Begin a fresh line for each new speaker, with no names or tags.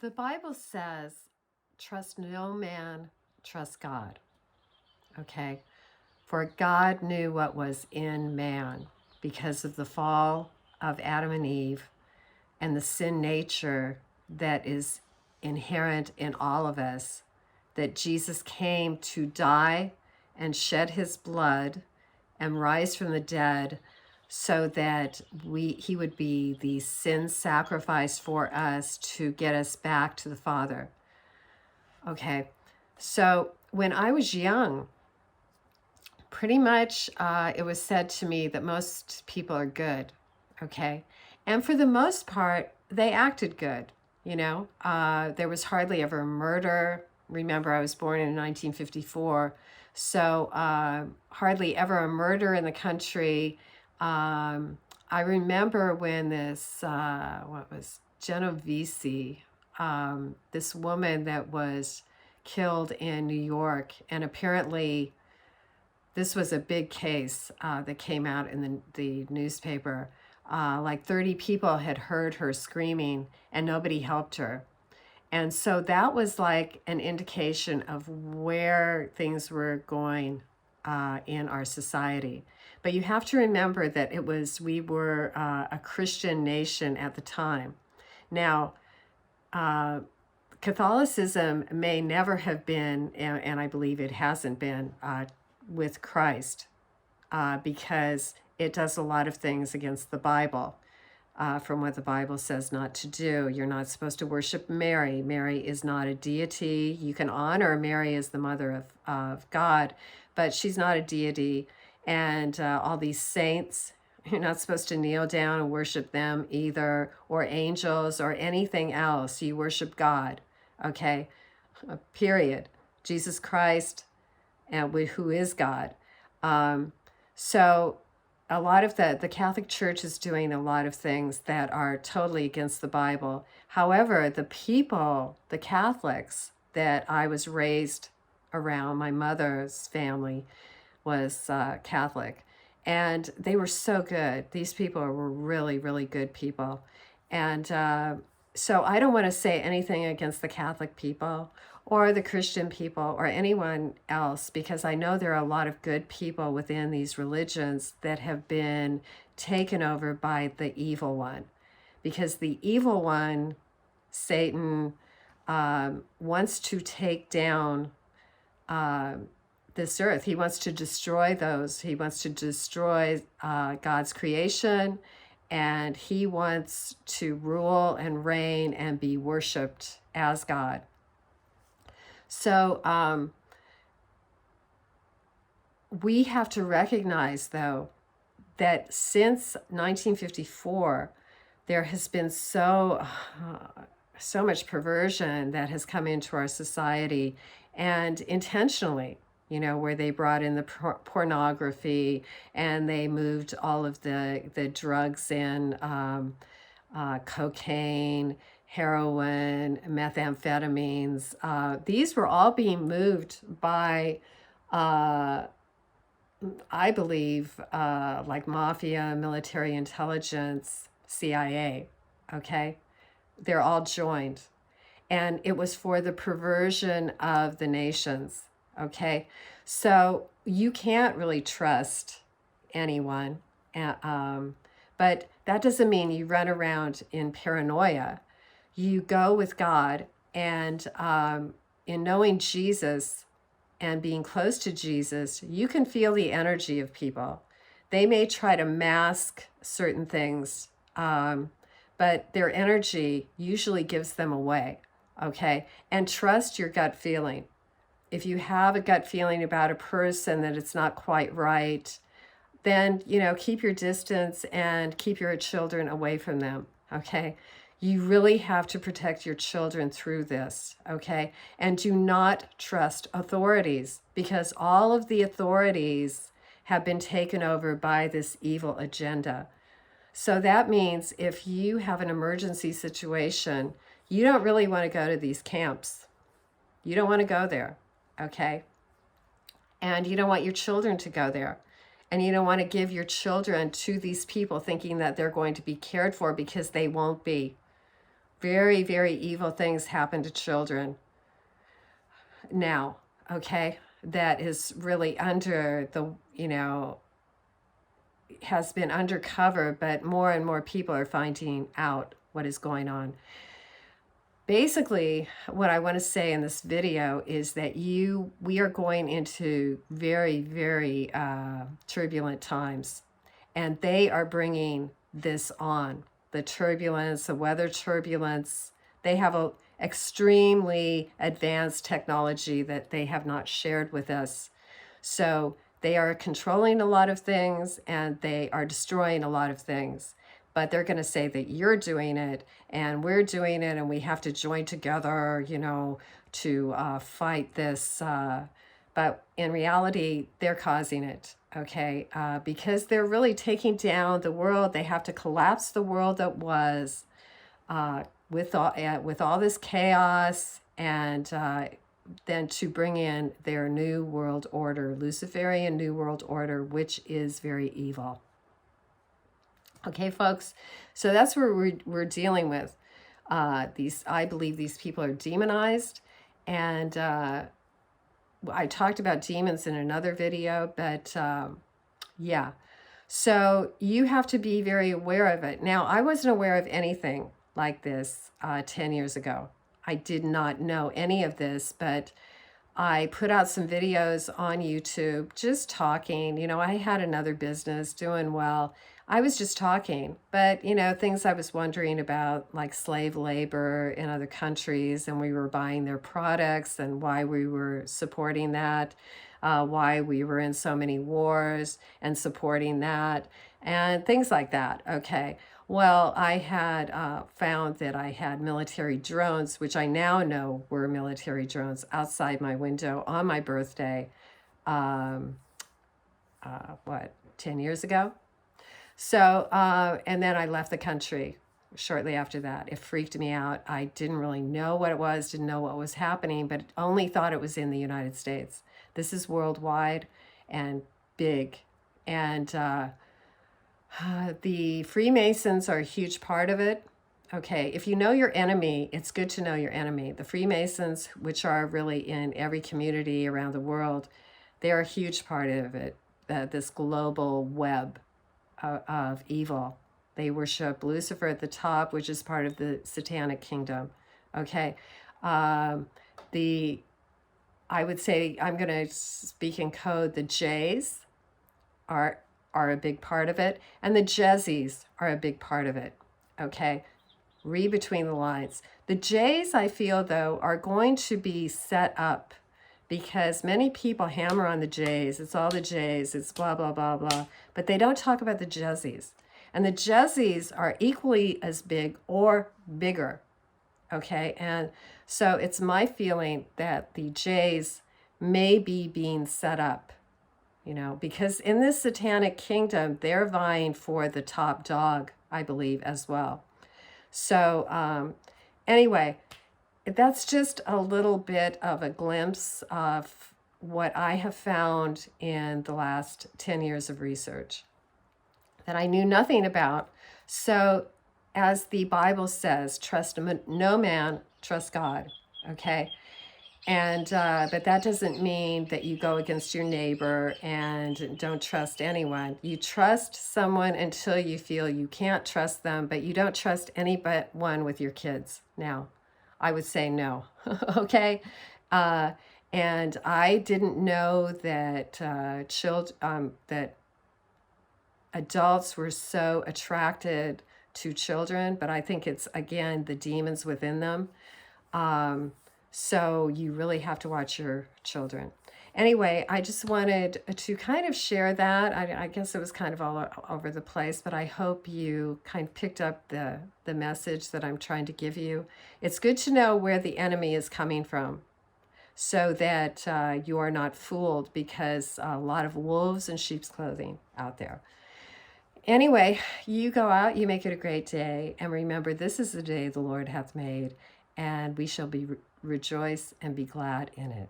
The Bible says, trust no man, trust God. Okay? For God knew what was in man because of the fall of Adam and Eve and the sin nature that is inherent in all of us, that Jesus came to die and shed his blood and rise from the dead so that he would be the sin sacrifice for us to get us back to the Father. Okay, so when I was young, pretty much it was said to me that most people are good, okay? And for the most part, they acted good, you know? There was hardly ever murder. Remember, I was born in 1954, so hardly ever a murder in the country. I remember when this, what was Genovese, this woman that was killed in New York, and apparently this was a big case that came out in the newspaper. Like 30 people had heard her screaming and nobody helped her. And so that was like an indication of where things were going in our society. But you have to remember that we were a Christian nation at the time. Now, Catholicism may never have been, and I believe it hasn't been, with Christ because it does a lot of things against the Bible. From what the Bible says not to do. You're not supposed to worship Mary. Mary is not a deity. You can honor Mary as the mother of God, but she's not a deity. And all these saints, you're not supposed to kneel down and worship them either, or angels or anything else. You worship God, okay? Period. Jesus Christ, and who is God. So a lot of the Catholic Church is doing a lot of things that are totally against the Bible. However, the people, the Catholics that I was raised around, my mother's family was Catholic, and they were so good. These people were really, really good people. And so I don't want to say anything against the Catholic people or the Christian people or anyone else, because I know there are a lot of good people within these religions that have been taken over by the evil one. Because the evil one, Satan, wants to take down this earth. He wants to destroy those. He wants to destroy God's creation, and he wants to rule and reign and be worshipped as God. So we have to recognize, though, that since 1954, there has been so much perversion that has come into our society, and intentionally, you know, where they brought in the pornography and they moved all of the drugs in, cocaine, heroin, methamphetamines. These were all being moved by, I believe, like mafia, military intelligence, CIA, okay? They're all joined. And it was for the perversion of the nations, okay? So you can't really trust anyone, but that doesn't mean you run around in paranoia. You go with God, and in knowing Jesus and being close to Jesus, you can feel the energy of people. They may try to mask certain things, but their energy usually gives them away, okay? And trust your gut feeling. If you have a gut feeling about a person that it's not quite right, then, you know, keep your distance and keep your children away from them, okay? You really have to protect your children through this, okay? And do not trust authorities, because all of the authorities have been taken over by this evil agenda. So that means if you have an emergency situation, you don't really want to go to these camps. You don't want to go there, okay? And you don't want your children to go there. And you don't want to give your children to these people thinking that they're going to be cared for, because they won't be. very, very evil things happen to children now, okay? That is really under the, has been undercover, but more and more people are finding out what is going on. Basically, what I want to say in this video is that we are going into very, very turbulent times, and they are bringing this on. The turbulence, the weather turbulence. They have a extremely advanced technology that they have not shared with us. So they are controlling a lot of things, and they are destroying a lot of things. But they're going to say that you're doing it and we're doing it, and we have to join together, to fight this. But in reality, they're causing it, okay? Because they're really taking down the world. They have to collapse the world that was with all this chaos, and then to bring in their new world order, Luciferian new world order, which is very evil. Okay, folks, so that's where we're dealing with. I believe these people are demonized, and I talked about demons in another video, but yeah. So you have to be very aware of it. Now, I wasn't aware of anything like this 10 years ago. I did not know any of this, but I put out some videos on YouTube just talking. I had another business doing well. I was just talking, but things I was wondering about, like slave labor in other countries, and we were buying their products, and why we were supporting that, why we were in so many wars and supporting that, and things like that. Okay. Well, I had found that I had military drones, which I now know were military drones, outside my window on my birthday, 10 years ago? So, and then I left the country shortly after that. It freaked me out. I didn't really know what it was, didn't know what was happening, but only thought it was in the United States. This is worldwide and big. And the Freemasons are a huge part of it. Okay, if you know your enemy, it's good to know your enemy. The Freemasons, which are really in every community around the world, they're a huge part of it, this global web of evil. They worship Lucifer at the top, which is part of the satanic kingdom. Okay. I would say, I'm going to speak in code, the Jays are a big part of it, and the Jezzies are a big part of it. Okay. Read between the lines. The Jays, I feel, though, are going to be set up, because many people hammer on the Jays. It's all the Jays. It's blah, blah, blah, blah. But they don't talk about the Jezzies. And the Jezzies are equally as big or bigger. Okay? And so it's my feeling that the Jays may be being set up, because in this satanic kingdom, they're vying for the top dog, I believe, as well. So anyway, that's just a little bit of a glimpse of what I have found in the last 10 years of research that I knew nothing about. So as the Bible says, trust no man, trust God, okay? And but that doesn't mean that you go against your neighbor and don't trust anyone. You trust someone until you feel you can't trust them, but you don't trust anyone with your kids now. I would say no. Okay. And I didn't know that that adults were so attracted to children, but I think it's, again, the demons within them. So you really have to watch your children. Anyway, I just wanted to kind of share that. I guess it was kind of all over the place, but I hope you kind of picked up the message that I'm trying to give you. It's good to know where the enemy is coming from, so that you are not fooled, because a lot of wolves in sheep's clothing out there. Anyway, you go out, you make it a great day, and remember, this is the day the Lord hath made, and we shall rejoice and be glad in it.